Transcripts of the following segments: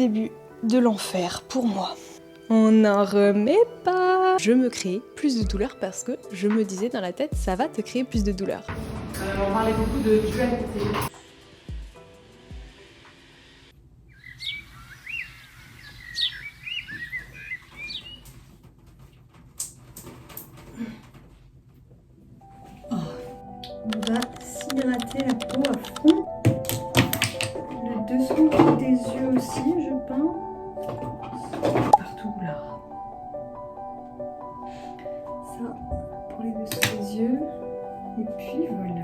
Début de l'enfer pour moi. On n'en remet pas. Je me crée plus de douleur parce que je me disais dans la tête, ça va te créer plus de douleur. On parlait beaucoup de dualité. On va s'hydrater la peau à fond. Le dessous des yeux aussi, je pense. Partout là. Ça, pour les dessous des yeux. Et puis voilà.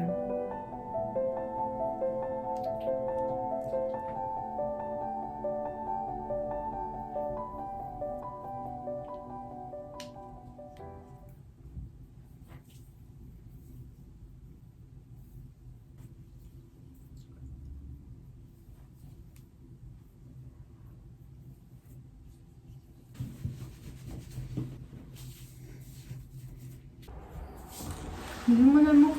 Bisous mon amour.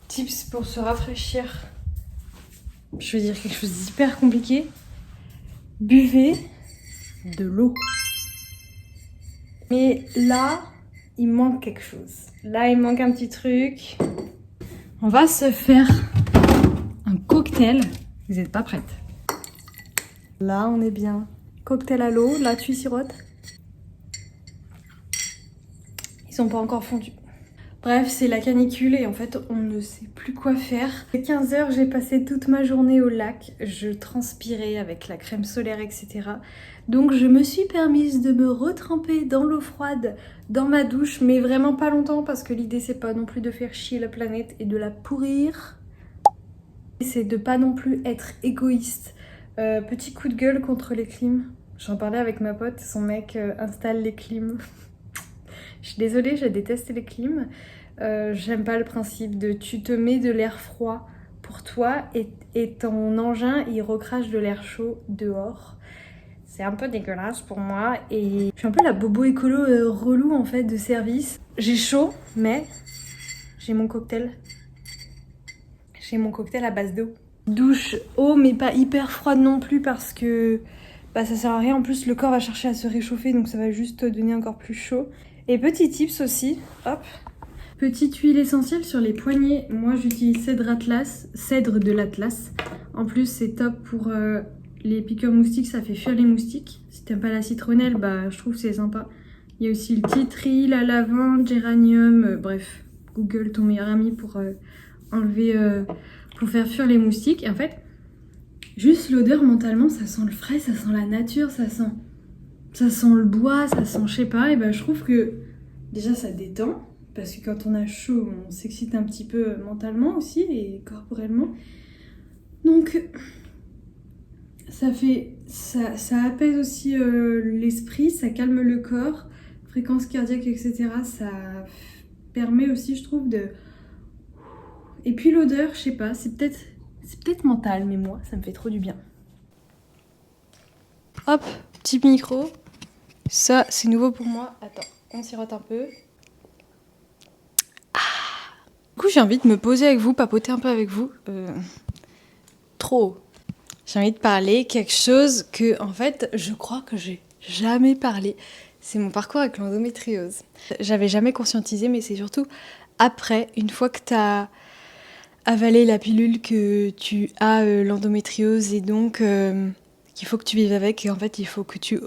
Tips pour se rafraîchir. Je vais dire quelque chose d'hyper compliqué. Buvez de l'eau. Mais là, il manque quelque chose. Là, il manque un petit truc. On va se faire un cocktail. Vous n'êtes pas prêtes? Là, on est bien. Cocktail à l'eau. Là, tu sirotes. Ils sont pas encore fondus. Bref, c'est la canicule et en fait, on ne sait plus quoi faire. À 15h, j'ai passé toute ma journée au lac. Je transpirais avec la crème solaire, etc. Donc, je me suis permise de me retremper dans l'eau froide, dans ma douche, mais vraiment pas longtemps parce que l'idée, c'est pas non plus de faire chier la planète et de la pourrir. C'est de pas non plus être égoïste. Petit coup de gueule contre les clims. J'en parlais avec ma pote, son mec installe les clims. Je suis désolée, je déteste les clims. J'aime pas le principe de tu te mets de l'air froid pour toi et ton engin il recrache de l'air chaud dehors. C'est un peu dégueulasse pour moi et je suis un peu la bobo écolo relou en fait de service. J'ai chaud mais j'ai mon cocktail. J'ai mon cocktail à base d'eau. Douche eau mais pas hyper froide non plus parce que ça sert à rien. En plus le corps va chercher à se réchauffer donc ça va juste te donner encore plus chaud. Et petit tips aussi, hop, petite huile essentielle sur les poignets. Moi j'utilise cèdre de l'Atlas. En plus c'est top pour les piqûres moustiques, ça fait fuir les moustiques. Si t'aimes pas la citronnelle, je trouve que c'est sympa. Il y a aussi le tea tree, la lavande, géranium, bref, Google ton meilleur ami pour enlever, pour faire fuir les moustiques. Et en fait, juste l'odeur mentalement, ça sent le frais, ça sent la nature, ça sent le bois, ça sent je sais pas, et je trouve que déjà ça détend, parce que quand on a chaud, on s'excite un petit peu mentalement aussi et corporellement. Donc ça apaise aussi l'esprit, ça calme le corps, fréquence cardiaque, etc. Ça permet aussi, je trouve, de... Et puis l'odeur, je sais pas, c'est peut-être mental, mais moi, ça me fait trop du bien. Hop, petit micro. Ça, c'est nouveau pour moi. Attends, on sirote un peu. Du coup, j'ai envie de me poser avec vous, papoter un peu avec vous. Trop. J'ai envie de parler quelque chose que, en fait, je crois que j'ai jamais parlé. C'est mon parcours avec l'endométriose. J'avais jamais conscientisé, mais c'est surtout après, une fois que t'as avalé la pilule, que tu as l'endométriose et donc... qu'il faut que tu vives avec et en fait il faut que tu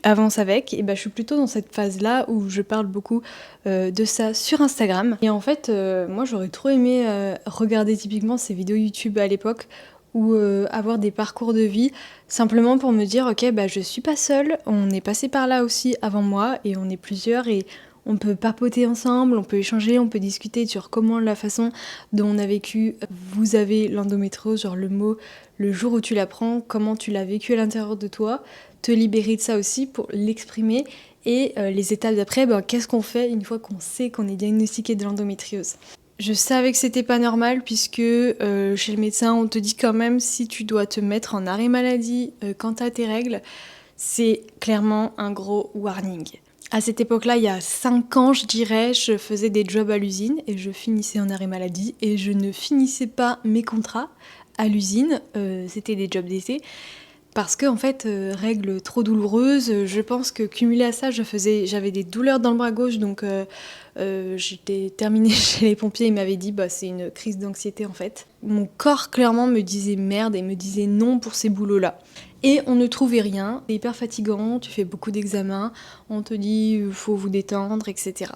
avances avec et je suis plutôt dans cette phase là où je parle beaucoup de ça sur Instagram et en fait moi j'aurais trop aimé regarder typiquement ces vidéos YouTube à l'époque ou avoir des parcours de vie simplement pour me dire ok je suis pas seule, on est passé par là aussi avant moi et on est plusieurs et on peut papoter ensemble, on peut échanger, on peut discuter sur comment la façon dont on a vécu, vous avez l'endométriose, genre le mot, le jour où tu l'apprends, comment tu l'as vécu à l'intérieur de toi, te libérer de ça aussi pour l'exprimer et les étapes d'après, qu'est-ce qu'on fait une fois qu'on sait qu'on est diagnostiqué de l'endométriose. Je savais que c'était pas normal puisque chez le médecin on te dit quand même si tu dois te mettre en arrêt maladie quand t'as tes règles, c'est clairement un gros warning. À cette époque-là, il y a 5 ans, je dirais, je faisais des jobs à l'usine et je finissais en arrêt maladie et je ne finissais pas mes contrats à l'usine, c'était des jobs d'été. Parce que en fait, règle trop douloureuse, je pense que cumulé à ça, j'avais des douleurs dans le bras gauche, donc j'étais terminée chez les pompiers, ils m'avaient dit c'est une crise d'anxiété en fait. Mon corps clairement me disait merde et me disait non pour ces boulots-là. Et on ne trouvait rien, c'est hyper fatigant, tu fais beaucoup d'examens, on te dit faut vous détendre, etc.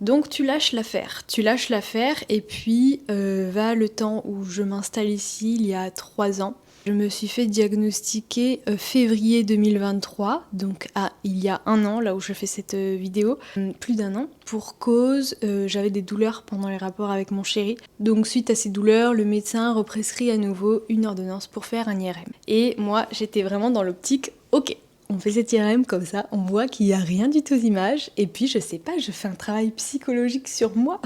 Donc tu lâches l'affaire et puis va le temps où je m'installe ici, il y a 3 ans. Je me suis fait diagnostiquer février 2023, donc il y a 1 an, là où je fais cette vidéo, plus d'1 an, pour cause j'avais des douleurs pendant les rapports avec mon chéri. Donc suite à ces douleurs, le médecin represcrit à nouveau une ordonnance pour faire un IRM. Et moi, j'étais vraiment dans l'optique, ok, on fait cet IRM comme ça, on voit qu'il n'y a rien du tout aux images, et puis je sais pas, je fais un travail psychologique sur moi.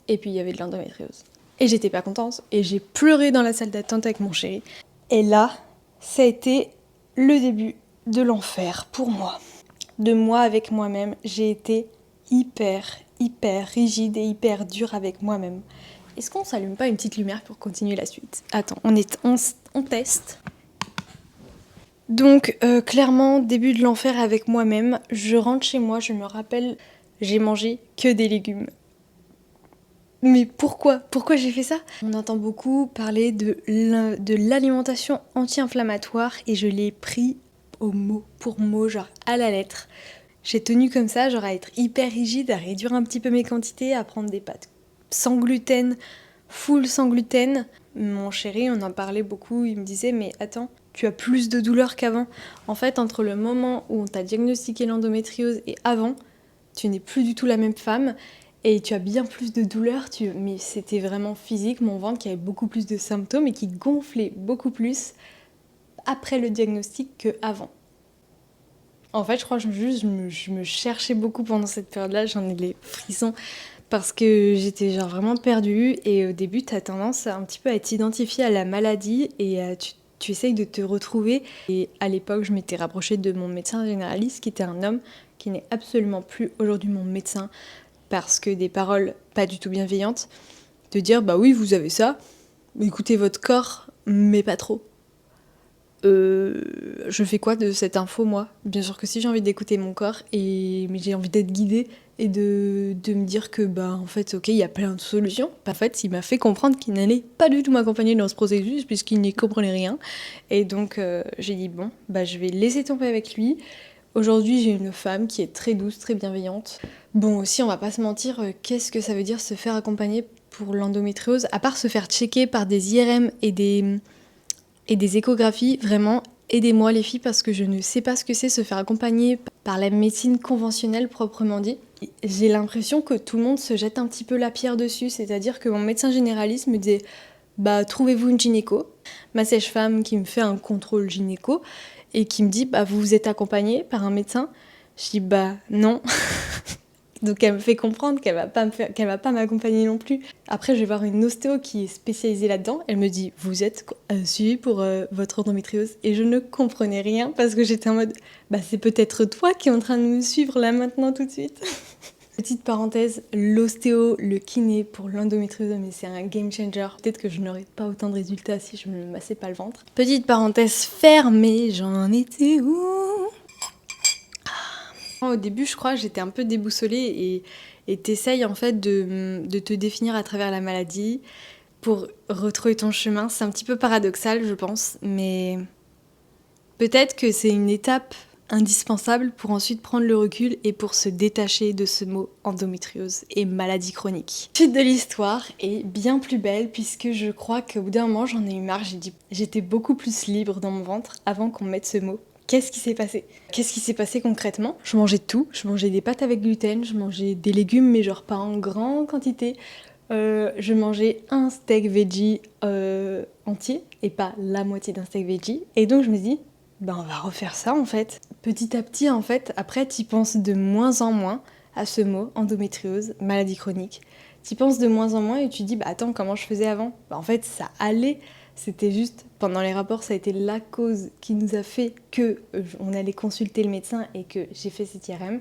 Et puis il y avait de l'endométriose. Et j'étais pas contente, et j'ai pleuré dans la salle d'attente avec mon chéri. Et là, ça a été le début de l'enfer pour moi. De moi avec moi-même, j'ai été hyper rigide et hyper dure avec moi-même. Est-ce qu'on s'allume pas une petite lumière pour continuer la suite? Attends, on teste. Donc, clairement, début de l'enfer avec moi-même. Je rentre chez moi, je me rappelle, j'ai mangé que des légumes. Mais pourquoi j'ai fait ça? On entend beaucoup parler de l'alimentation anti-inflammatoire et je l'ai pris au mot pour mot, genre à la lettre. J'ai tenu comme ça, genre à être hyper rigide, à réduire un petit peu mes quantités, à prendre des pâtes sans gluten, full sans gluten. Mon chéri, on en parlait beaucoup, il me disait mais attends, tu as plus de douleurs qu'avant. En fait, entre le moment où on t'a diagnostiqué l'endométriose et avant, tu n'es plus du tout la même femme. Et tu as bien plus de douleurs, mais c'était vraiment physique, mon ventre qui avait beaucoup plus de symptômes et qui gonflait beaucoup plus après le diagnostic qu'avant. En fait, je crois que je me cherchais beaucoup pendant cette période-là, j'en ai les frissons, parce que j'étais genre vraiment perdue et au début, tu as tendance un petit peu à t'identifier à la maladie et tu essayes de te retrouver. Et à l'époque, je m'étais rapprochée de mon médecin généraliste qui était un homme qui n'est absolument plus aujourd'hui mon médecin. Parce que des paroles pas du tout bienveillantes, de dire bah oui vous avez ça, mais écoutez votre corps, mais pas trop. Je fais quoi de cette info moi? Bien sûr que si j'ai envie d'écouter mon corps, mais j'ai envie d'être guidée et de me dire que en fait ok il y a plein de solutions. En fait il m'a fait comprendre qu'il n'allait pas du tout m'accompagner dans ce processus puisqu'il n'y comprenait rien. Et donc j'ai dit bon je vais laisser tomber avec lui. Aujourd'hui, j'ai une femme qui est très douce, très bienveillante. Bon, aussi, on va pas se mentir, qu'est-ce que ça veut dire se faire accompagner pour l'endométriose? À part se faire checker par des IRM et des échographies, vraiment, aidez-moi les filles parce que je ne sais pas ce que c'est se faire accompagner par la médecine conventionnelle proprement dit. J'ai l'impression que tout le monde se jette un petit peu la pierre dessus, c'est-à-dire que mon médecin généraliste me disait trouvez-vous une gynéco. Ma sage-femme qui me fait un contrôle gynéco et qui me dit vous êtes accompagnée par un médecin. Je dis non. Donc elle me fait comprendre qu'elle va pas m'accompagner non plus. Après je vais voir une ostéo qui est spécialisée là-dedans. Elle me dit vous êtes suivie pour votre endométriose et je ne comprenais rien parce que j'étais en mode c'est peut-être toi qui es en train de me suivre là maintenant tout de suite. Petite parenthèse, l'ostéo, le kiné pour l'endométriose, mais c'est un game changer. Peut-être que je n'aurais pas autant de résultats si je me massais pas le ventre. Petite parenthèse fermée, j'en étais où? Au début, je crois, j'étais un peu déboussolée et t'essayes en fait de te définir à travers la maladie pour retrouver ton chemin. C'est un petit peu paradoxal, je pense, mais peut-être que c'est une étape indispensable pour ensuite prendre le recul et pour se détacher de ce mot endométriose et maladie chronique. La suite de l'histoire est bien plus belle puisque je crois qu'au bout d'un moment j'en ai eu marre, j'étais beaucoup plus libre dans mon ventre avant qu'on mette ce mot. Qu'est-ce qui s'est passé? Qu'est-ce qui s'est passé concrètement? Je mangeais tout, je mangeais des pâtes avec gluten, je mangeais des légumes mais genre pas en grande quantité. Je mangeais un steak veggie entier et pas la moitié d'un steak veggie. Et donc je me dis on va refaire ça en fait. Petit à petit en fait, après t'y penses de moins en moins à ce mot, endométriose, maladie chronique. T'y penses de moins en moins et tu dis attends comment je faisais avant? En fait ça allait, C'était juste, pendant les rapports, ça a été la cause qui nous a fait que on allait consulter le médecin et que j'ai fait cette IRM.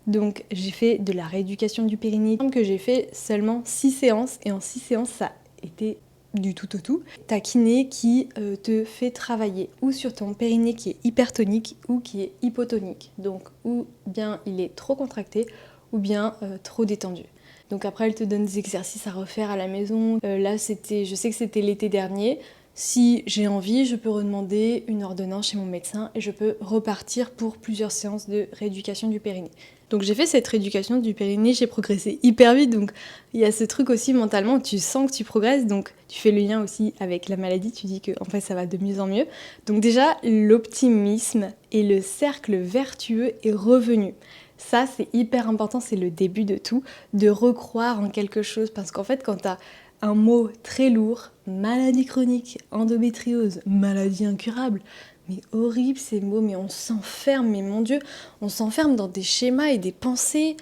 Donc j'ai fait de la rééducation du périnée, que j'ai fait seulement 6 séances, et en 6 séances, ça a été du tout au tout. Ta kiné qui te fait travailler ou sur ton périnée qui est hypertonique ou qui est hypotonique. Donc ou bien il est trop contracté ou bien trop détendu. Donc après elle te donne des exercices à refaire à la maison. Là je sais que c'était l'été dernier. Si j'ai envie, je peux redemander une ordonnance chez mon médecin et je peux repartir pour plusieurs séances de rééducation du périnée. Donc j'ai fait cette rééducation du périnée, j'ai progressé hyper vite, donc il y a ce truc aussi mentalement où tu sens que tu progresses, donc tu fais le lien aussi avec la maladie, tu dis que en fait ça va de mieux en mieux. Donc déjà l'optimisme et le cercle vertueux est revenu. Ça c'est hyper important, c'est le début de tout, de recroire en quelque chose, parce qu'en fait quand t'as un mot très lourd, maladie chronique, endométriose, maladie incurable, mais horrible ces mots, mais on s'enferme, mais mon Dieu, on s'enferme dans des schémas et des pensées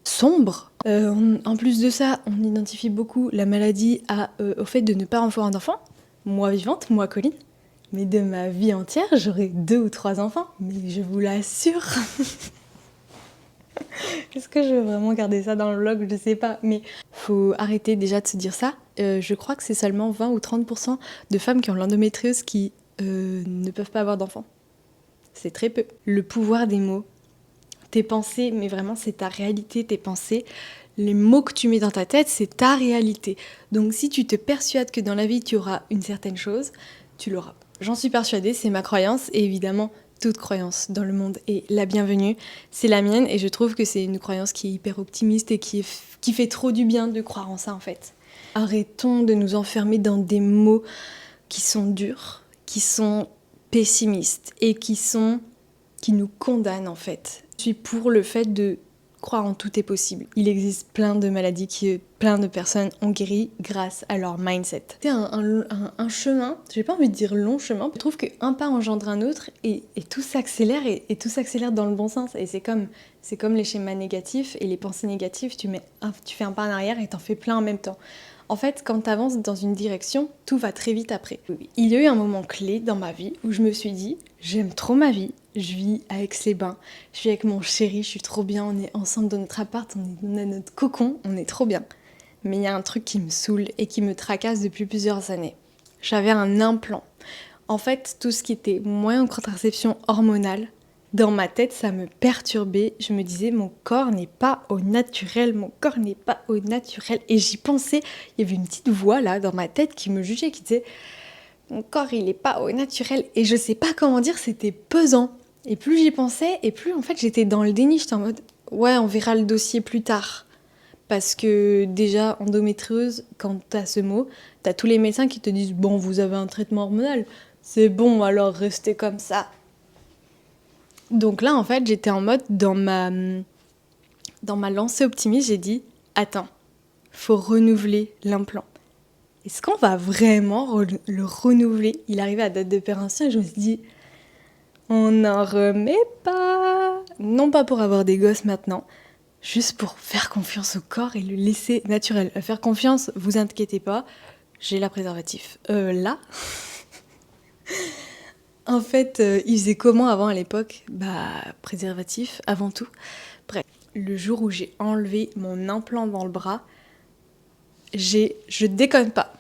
sombres. En plus de ça, on identifie beaucoup la maladie au fait de ne pas avoir d'enfants. Moi vivante, moi Colline, mais de ma vie entière, j'aurai 2 ou 3 enfants, mais je vous l'assure. Est-ce que je veux vraiment garder ça dans le vlog? Je sais pas, mais faut arrêter déjà de se dire ça. Je crois que c'est seulement 20 ou 30% de femmes qui ont l'endométriose qui ne peuvent pas avoir d'enfants. C'est très peu. Le pouvoir des mots, tes pensées, mais vraiment c'est ta réalité, tes pensées. Les mots que tu mets dans ta tête, c'est ta réalité. Donc si tu te persuades que dans la vie tu auras une certaine chose, tu l'auras. J'en suis persuadée, c'est ma croyance, et évidemment toute croyance dans le monde est la bienvenue. C'est la mienne et je trouve que c'est une croyance qui est hyper optimiste et qui fait trop du bien de croire en ça en fait. Arrêtons de nous enfermer dans des mots qui sont durs, qui sont pessimistes et qui nous condamnent en fait. Je suis pour le fait de croire en tout est possible. Il existe plein de maladies que plein de personnes ont guéri grâce à leur mindset. C'est un chemin, j'ai pas envie de dire long chemin, je trouve qu'un pas engendre un autre et tout s'accélère et tout s'accélère dans le bon sens. Et c'est comme les schémas négatifs et les pensées négatives, tu fais un pas en arrière et t'en fais plein en même temps. En fait, quand tu avances dans une direction, tout va très vite après. Il y a eu un moment clé dans ma vie où je me suis dit, j'aime trop ma vie, je vis à Aix-les-Bains, je suis avec mon chéri, je suis trop bien, on est ensemble dans notre appart, on a notre cocon, on est trop bien. Mais il y a un truc qui me saoule et qui me tracasse depuis plusieurs années. J'avais un implant. En fait, tout ce qui était moyen de contraception hormonale, dans ma tête, ça me perturbait. Je me disais, mon corps n'est pas au naturel, mon corps n'est pas au naturel. Et j'y pensais, il y avait une petite voix là dans ma tête qui me jugeait, qui disait, mon corps il n'est pas au naturel. Et je sais pas comment dire, c'était pesant. Et plus j'y pensais, et plus en fait j'étais dans le déni. J'étais en mode, ouais, on verra le dossier plus tard. Parce que déjà, endométriose, quand t'as ce mot, t'as tous les médecins qui te disent, bon, vous avez un traitement hormonal, c'est bon, alors restez comme ça. Donc là, en fait, j'étais en mode, dans ma lancée optimiste, j'ai dit, attends, faut renouveler l'implant. Est-ce qu'on va vraiment le renouveler? Il arrivait à date de péremption et je me suis dit, on n'en remet pas. Non pas pour avoir des gosses maintenant, juste pour faire confiance au corps et le laisser naturel. Faire confiance, vous inquiétez pas, j'ai la préservatif. Là... En fait, ils faisaient comment avant à l'époque? Préservatif, avant tout. Bref, le jour où j'ai enlevé mon implant dans le bras, je déconne pas.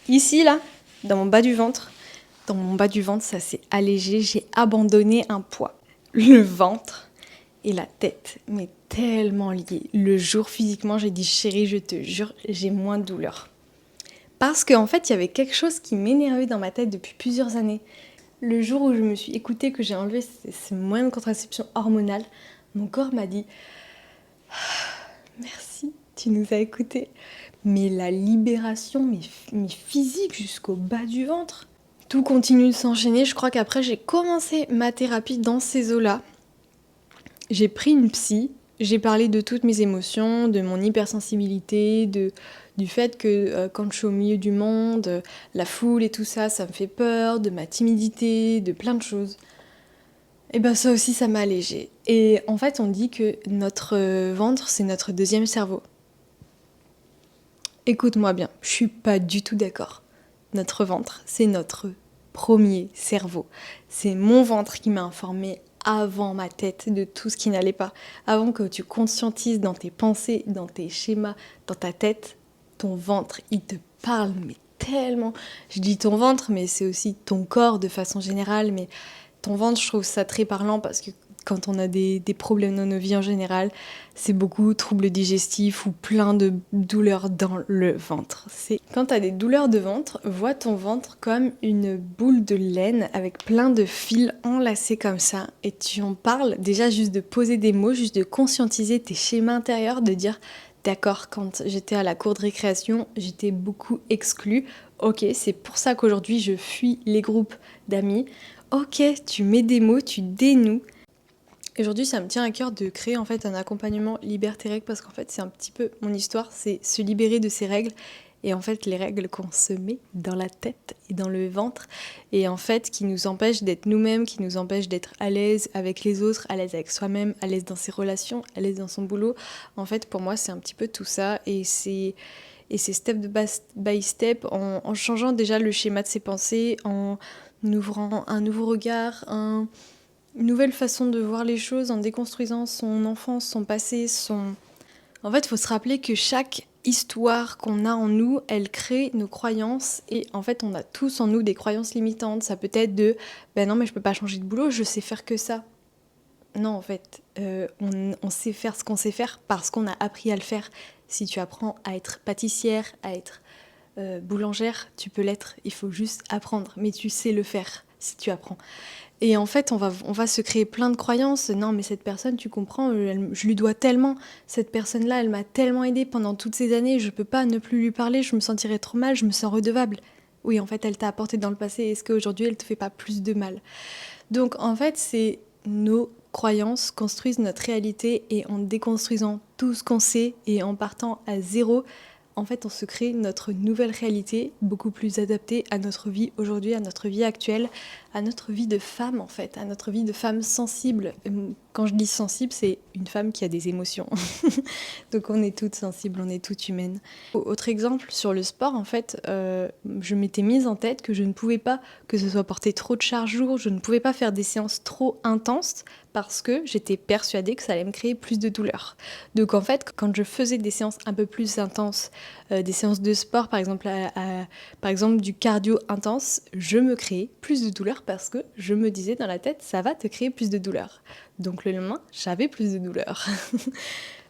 Ici, là, dans mon bas du ventre, ça s'est allégé, j'ai abandonné un poids. Le ventre et la tête, mais tellement liés. Le jour, physiquement, j'ai dit, chérie, je te jure, j'ai moins de douleur. Parce qu'en fait, il y avait quelque chose qui m'énervait dans ma tête depuis plusieurs années. Le jour où je me suis écoutée, que j'ai enlevé ces moyens de contraception hormonale, mon corps m'a dit « Merci, tu nous as écoutés ». Mais la libération, mais physique jusqu'au bas du ventre. Tout continue de s'enchaîner. Je crois qu'après, j'ai commencé ma thérapie dans ces eaux-là. J'ai pris une psy. J'ai parlé de toutes mes émotions, de mon hypersensibilité, du fait que quand je suis au milieu du monde, la foule et tout ça, ça me fait peur, de ma timidité, de plein de choses. Et ça aussi, ça m'a allégée. Et en fait, on dit que notre ventre, c'est notre deuxième cerveau. Écoute-moi bien, je suis pas du tout d'accord. notre ventre, c'est notre premier cerveau. C'est mon ventre qui m'a informé avant ma tête de tout ce qui n'allait pas. Avant que tu conscientises dans tes pensées, dans tes schémas, dans ta tête, ton ventre, il te parle, mais tellement. Je dis ton ventre, mais c'est aussi ton corps de façon générale. Mais ton ventre, je trouve ça très parlant parce que quand on a des problèmes dans nos vies en général, c'est beaucoup troubles digestifs ou plein de douleurs dans le ventre. Quand tu as des douleurs de ventre, vois ton ventre comme une boule de laine avec plein de fils enlacés comme ça. Et tu en parles déjà juste de poser des mots, juste de conscientiser tes schémas intérieurs, de dire d'accord, quand j'étais à la cour de récréation, j'étais beaucoup exclue. Ok, c'est pour ça qu'aujourd'hui je fuis les groupes d'amis. Ok, tu mets des mots, tu dénoues. Aujourd'hui, ça me tient à cœur de créer en fait un accompagnement Liberté Règles parce qu'en fait, c'est un petit peu mon histoire, c'est se libérer de ces règles et en fait les règles qu'on se met dans la tête et dans le ventre et en fait qui nous empêchent d'être nous-mêmes, qui nous empêchent d'être à l'aise avec les autres, à l'aise avec soi-même, à l'aise dans ses relations, à l'aise dans son boulot. En fait, pour moi, c'est un petit peu tout ça et c'est step by step en changeant déjà le schéma de ses pensées, en ouvrant un nouveau regard, une nouvelle façon de voir les choses, en déconstruisant son enfance, son passé, En fait, il faut se rappeler que chaque histoire qu'on a en nous, elle crée nos croyances et en fait, on a tous en nous des croyances limitantes. Ça peut être de « ben non, mais je peux pas changer de boulot, je sais faire que ça ». Non, en fait, on sait faire ce qu'on sait faire parce qu'on a appris à le faire. Si tu apprends à être pâtissière, à être boulangère, tu peux l'être, il faut juste apprendre, mais tu sais le faire si tu apprends. Et en fait, on va se créer plein de croyances. Non, mais cette personne, tu comprends, je lui dois tellement. Cette personne-là, elle m'a tellement aidée pendant toutes ces années. Je peux pas ne plus lui parler, je me sentirais trop mal, je me sens redevable. Oui, en fait, elle t'a apporté dans le passé. Est-ce qu'aujourd'hui, elle te fait pas plus de mal ? Donc, en fait, c'est nos croyances construisent notre réalité et en déconstruisant tout ce qu'on sait et en partant à zéro, en fait, on se crée notre nouvelle réalité, beaucoup plus adaptée à notre vie aujourd'hui, à notre vie actuelle, à notre vie de femme, en fait, à notre vie de femme sensible. Quand je dis sensible, c'est une femme qui a des émotions. Donc on est toutes sensibles, on est toutes humaines. Autre exemple, sur le sport, en fait, je m'étais mise en tête que je ne pouvais pas, que ce soit porter trop de charge lourde, je ne pouvais pas faire des séances trop intenses parce que j'étais persuadée que ça allait me créer plus de douleur. Donc en fait, quand je faisais des séances un peu plus intenses, des séances de sport, par exemple, par exemple du cardio intense, je me créais plus de douleur parce que je me disais dans la tête, ça va te créer plus de douleur. Donc le lendemain, j'avais plus de douleur.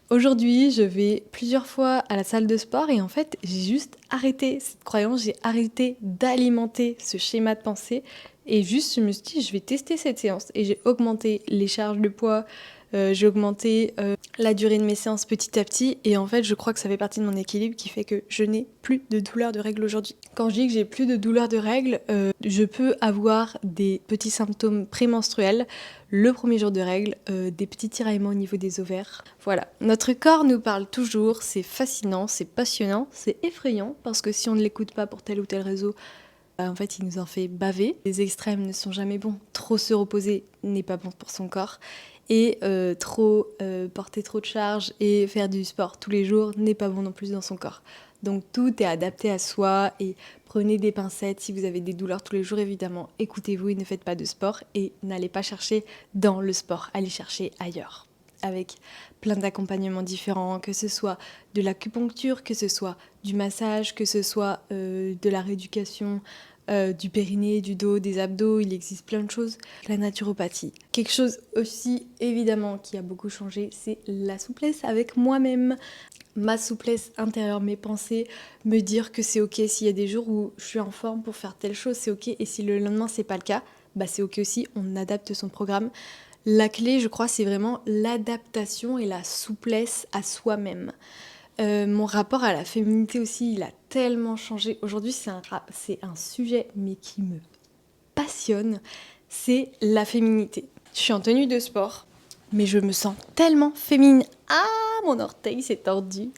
Aujourd'hui, je vais plusieurs fois à la salle de sport et en fait, j'ai juste arrêté cette croyance, j'ai arrêté d'alimenter ce schéma de pensée et juste je me suis dit, je vais tester cette séance et j'ai augmenté les charges de poids, j'ai augmenté la durée de mes séances petit à petit et en fait je crois que ça fait partie de mon équilibre qui fait que je n'ai plus de douleur de règles aujourd'hui. Quand je dis que j'ai plus de douleur de règles, je peux avoir des petits symptômes prémenstruels, le premier jour de règles, des petits tiraillements au niveau des ovaires. Voilà, notre corps nous parle toujours, c'est fascinant, c'est passionnant, c'est effrayant parce que si on ne l'écoute pas pour tel ou tel réseau, en fait, il nous en fait baver. Les extrêmes ne sont jamais bons. Trop se reposer n'est pas bon pour son corps. Et porter trop de charge et faire du sport tous les jours n'est pas bon non plus dans son corps. Donc tout est adapté à soi et prenez des pincettes si vous avez des douleurs tous les jours évidemment. Écoutez-vous et ne faites pas de sport et n'allez pas chercher dans le sport, allez chercher ailleurs. Avec plein d'accompagnements différents, que ce soit de l'acupuncture, que ce soit du massage, que ce soit de la rééducation, du périnée, du dos, des abdos, il existe plein de choses. La naturopathie. Quelque chose aussi évidemment qui a beaucoup changé, c'est la souplesse avec moi-même. Ma souplesse intérieure, mes pensées, me dire que c'est ok s'il y a des jours où je suis en forme pour faire telle chose, c'est ok. Et si le lendemain c'est pas le cas, bah c'est ok aussi, on adapte son programme. La clé, je crois, c'est vraiment l'adaptation et la souplesse à soi-même. Mon rapport à la féminité aussi, il a tellement changé. Aujourd'hui, c'est un sujet mais qui me passionne, c'est la féminité. Je suis en tenue de sport, mais je me sens tellement féminine. Ah, mon orteil s'est tordu.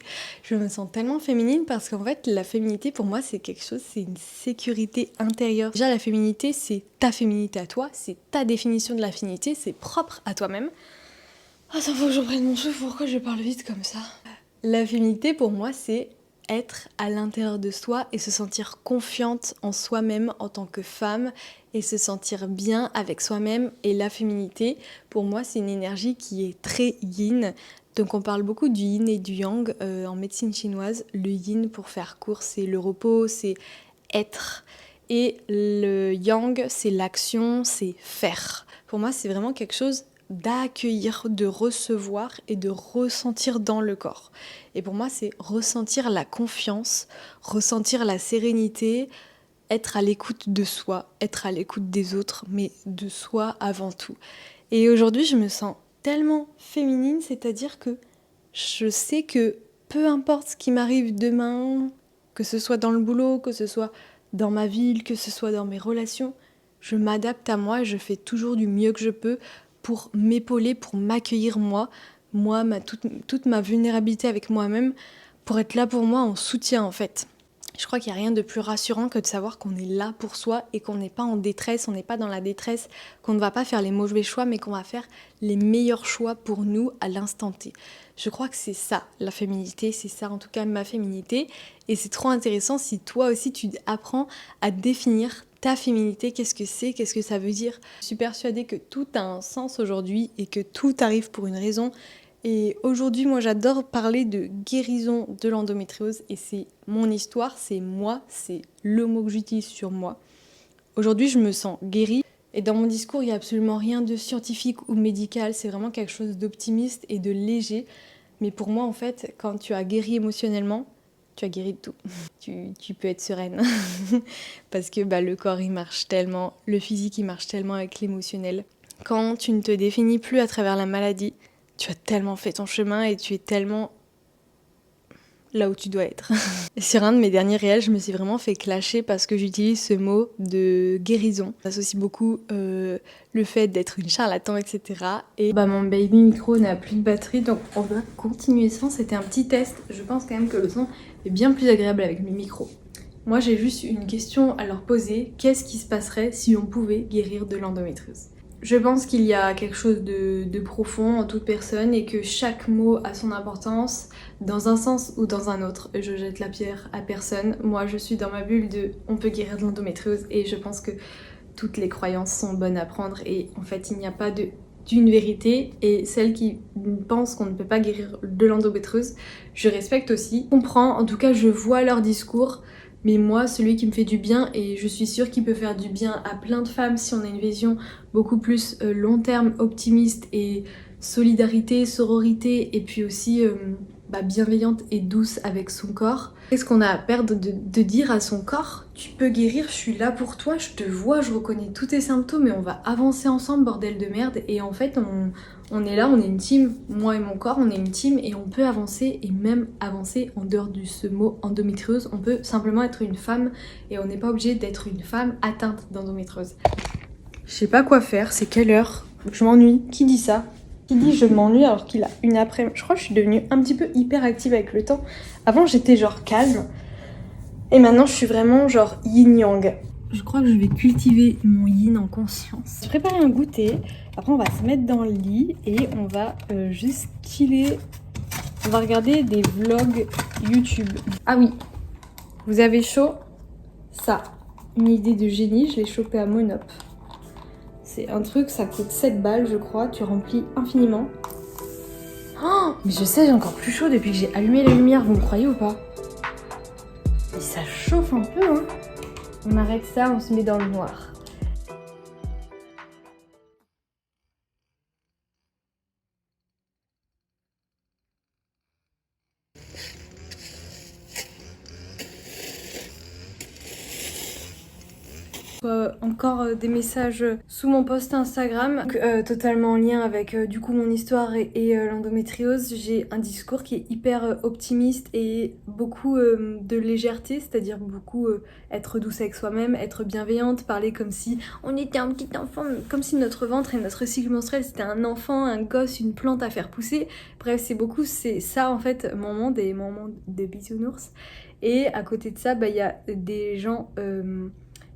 Je me sens tellement féminine parce qu'en fait, la féminité, pour moi, c'est quelque chose, c'est une sécurité intérieure. Déjà, la féminité, c'est ta féminité à toi, c'est ta définition de la féminité, c'est propre à toi-même. Attends, faut que je reprenne mon souffle, pourquoi je parle vite comme ça ? La féminité, pour moi, c'est être à l'intérieur de soi et se sentir confiante en soi-même en tant que femme et se sentir bien avec soi-même. Et la féminité, pour moi, c'est une énergie qui est très yin. Donc on parle beaucoup du yin et du yang en médecine chinoise. Le yin, pour faire court, c'est le repos, c'est être. Et le yang, c'est l'action, c'est faire. Pour moi, c'est vraiment quelque chose d'accueillir, de recevoir et de ressentir dans le corps. Et pour moi, c'est ressentir la confiance, ressentir la sérénité, être à l'écoute de soi, être à l'écoute des autres, mais de soi avant tout. Et aujourd'hui, je me sens tellement féminine, c'est-à-dire que je sais que peu importe ce qui m'arrive demain, que ce soit dans le boulot, que ce soit dans ma ville, que ce soit dans mes relations, je m'adapte à moi et je fais toujours du mieux que je peux pour m'épauler, pour m'accueillir moi, toute ma vulnérabilité avec moi-même, pour être là pour moi en soutien en fait. Je crois qu'il n'y a rien de plus rassurant que de savoir qu'on est là pour soi et qu'on n'est pas en détresse, on n'est pas dans la détresse, qu'on ne va pas faire les mauvais choix, mais qu'on va faire les meilleurs choix pour nous à l'instant T. Je crois que c'est ça, la féminité, c'est ça en tout cas ma féminité. Et c'est trop intéressant si toi aussi tu apprends à définir ta féminité, qu'est-ce que ça veut dire. Je suis persuadée que tout a un sens aujourd'hui et que tout arrive pour une raison. Et aujourd'hui, moi, j'adore parler de guérison de l'endométriose et c'est mon histoire, c'est moi, c'est le mot que j'utilise sur moi. Aujourd'hui, je me sens guérie et dans mon discours, il n'y a absolument rien de scientifique ou médical, c'est vraiment quelque chose d'optimiste et de léger. Mais pour moi, en fait, quand tu as guéri émotionnellement, tu as guéri de tout. Tu peux être sereine parce que le corps, il marche tellement, le physique, il marche tellement avec l'émotionnel. Quand tu ne te définis plus à travers la maladie, tu as tellement fait ton chemin et tu es tellement là où tu dois être. Sur un de mes derniers réels, je me suis vraiment fait clasher parce que j'utilise ce mot de guérison. J'associe beaucoup le fait d'être une charlatan, etc. Et mon baby micro n'a plus de batterie, donc on va continuer sans. C'était un petit test. Je pense quand même que le son est bien plus agréable avec mes micros. Moi, j'ai juste une question à leur poser. Qu'est-ce qui se passerait si on pouvait guérir de l'endométriose ? Je pense qu'il y a quelque chose de profond en toute personne et que chaque mot a son importance dans un sens ou dans un autre. Je jette la pierre à personne. Moi, je suis dans ma bulle de on peut guérir de l'endométriose et je pense que toutes les croyances sont bonnes à prendre et en fait, il n'y a pas d'une vérité et celles qui pensent qu'on ne peut pas guérir de l'endométriose, je respecte aussi. Je comprends, en tout cas, je vois leur discours. Mais moi, celui qui me fait du bien, et je suis sûre qu'il peut faire du bien à plein de femmes si on a une vision beaucoup plus long terme, optimiste et solidarité, sororité, et puis aussi bienveillante et douce avec son corps. Qu'est-ce qu'on a à perdre de dire à son corps ? Tu peux guérir, je suis là pour toi, je te vois, je reconnais tous tes symptômes et on va avancer ensemble, bordel de merde. Et en fait, on est là, on est une team, moi et mon corps, on est une team et on peut avancer et même avancer en dehors de ce mot endométriose. On peut simplement être une femme et on n'est pas obligé d'être une femme atteinte d'endométriose. Je sais pas quoi faire, c'est quelle heure ? Je m'ennuie. Qui dit ça ? Qui dit je m'ennuie alors qu'il a une après-midi ? Je crois que je suis devenue un petit peu hyper active avec le temps. Avant j'étais genre calme et maintenant je suis vraiment genre yin-yang. Je crois que je vais cultiver mon yin en conscience. J'ai préparé un goûter. Après, on va se mettre dans le lit et on va juste chiller. On va regarder des vlogs YouTube. Ah oui, vous avez chaud ? Ça, une idée de génie, je l'ai chopé à Monop. C'est un truc, ça coûte 7 balles, je crois. Tu remplis infiniment. Oh, mais je sais, j'ai encore plus chaud depuis que j'ai allumé la lumière. Vous me croyez ou pas ? Et ça chauffe un peu, hein. On arrête ça, on se met dans le noir. Encore des messages sous mon post Instagram, totalement en lien avec du coup mon histoire et l'endométriose. J'ai un discours qui est hyper optimiste et beaucoup de légèreté, c'est-à-dire beaucoup être douce avec soi-même, être bienveillante, parler comme si on était un petit enfant, comme si notre ventre et notre cycle menstruel c'était un enfant, un gosse, une plante à faire pousser. Bref, c'est ça en fait mon monde et mon monde de bisounours. Et à côté de ça, il y a des gens...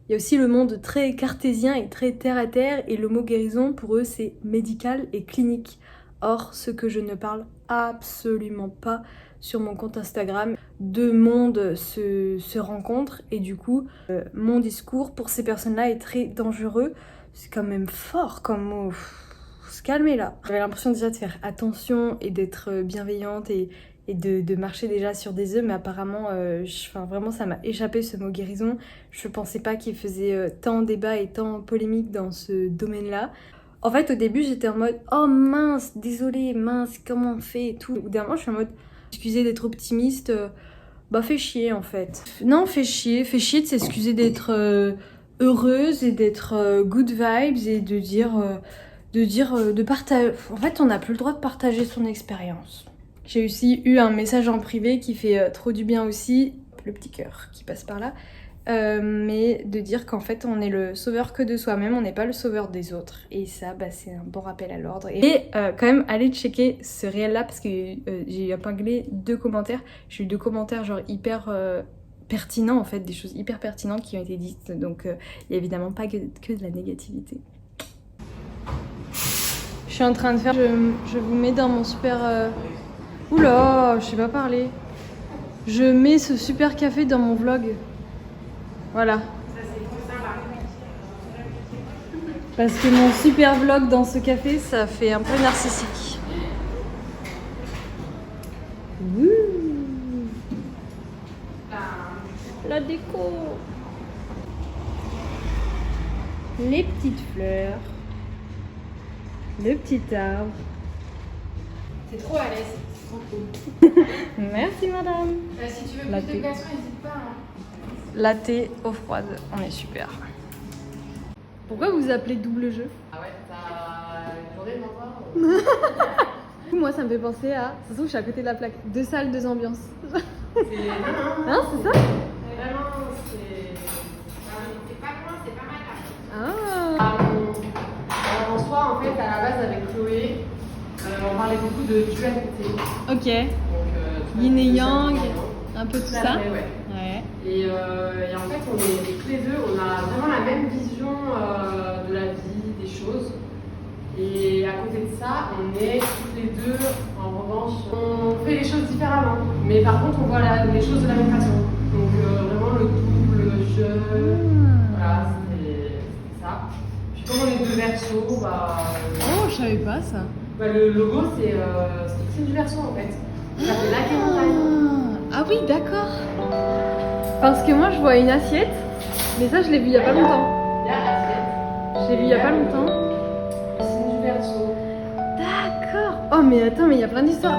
Il y a aussi le monde très cartésien et très terre-à-terre et le mot guérison pour eux c'est médical et clinique. Or ce que je ne parle absolument pas, sur mon compte Instagram. Deux mondes se rencontrent et du coup, mon discours pour ces personnes-là est très dangereux. C'est quand même fort comme mot. Faut se calmer là. J'avais l'impression déjà de faire attention et d'être bienveillante et de marcher déjà sur des œufs, mais apparemment, vraiment ça m'a échappé ce mot guérison. Je pensais pas qu'il faisait tant débat et tant polémique dans ce domaine-là. En fait, au début, j'étais en mode « Oh mince, désolée, mince, comment on fait ?» et tout. Au bout d'un moment, je suis en mode « Excusez d'être optimiste, bah fais chier en fait. » Non, fais chier de s'excuser d'être heureuse et d'être good vibes et de partager... En fait, on n'a plus le droit de partager son expérience. J'ai aussi eu un message en privé qui fait trop du bien aussi, le petit cœur qui passe par là, mais de dire qu'en fait on est le sauveur que de soi-même, on n'est pas le sauveur des autres. Et ça, bah, c'est un bon rappel à l'ordre. Et quand même, allez checker ce réel-là parce que j'ai épinglé 2 commentaires. J'ai eu 2 commentaires genre hyper pertinents en fait, des choses hyper pertinentes qui ont été dites. Donc il n'y a évidemment pas que de la négativité. Je suis en train de faire... Je vous mets dans mon super... Oula, je sais pas parler. Je mets ce super café dans mon vlog. Voilà. Parce que mon super vlog dans ce café, ça fait un peu narcissique. Wouh. La déco. Les petites fleurs. Le petit arbre. T'es trop à l'aise, c'est trop cool. Merci madame. Si tu veux Latte. plus de glaçons, n'hésite pas. Hein. Latte eau froide, on est super. Pourquoi vous appelez double jeu? Ah ouais, t'as une journée devant toi. Moi ça me fait penser à... Ça se trouve je suis à côté de la plaque. 2 salles, 2 ambiances. Non, Hein, c'est ça? vraiment, c'est pas loin, c'est pas mal. Ah. Alors, en soi, en fait, à la base, avec Chloé, on parlait beaucoup de dualité. Ok. Donc, Yin et de yang, ça, un peu tout tout à ça. fait, ouais. Ouais. Et en fait, on est tous les deux, on a vraiment la même vision de la vie, des choses. Et à côté de ça, on est tous les deux, en revanche, on fait les choses différemment. Mais par contre, on voit les choses de la même façon. Donc vraiment le double jeu, voilà, c'était ça. Puis comme on est 2 versos, bah, Oh, je savais pas ça. le logo, c'est le du verso en fait. Ça fait lac et montagne. Ah oui, d'accord. Parce que moi je vois une assiette, mais ça je l'ai vu il y a pas longtemps. Il y a assiette. Je l'ai vu il y a pas longtemps. C'est du verso. D'accord. Oh mais attends, mais il y a plein d'histoires.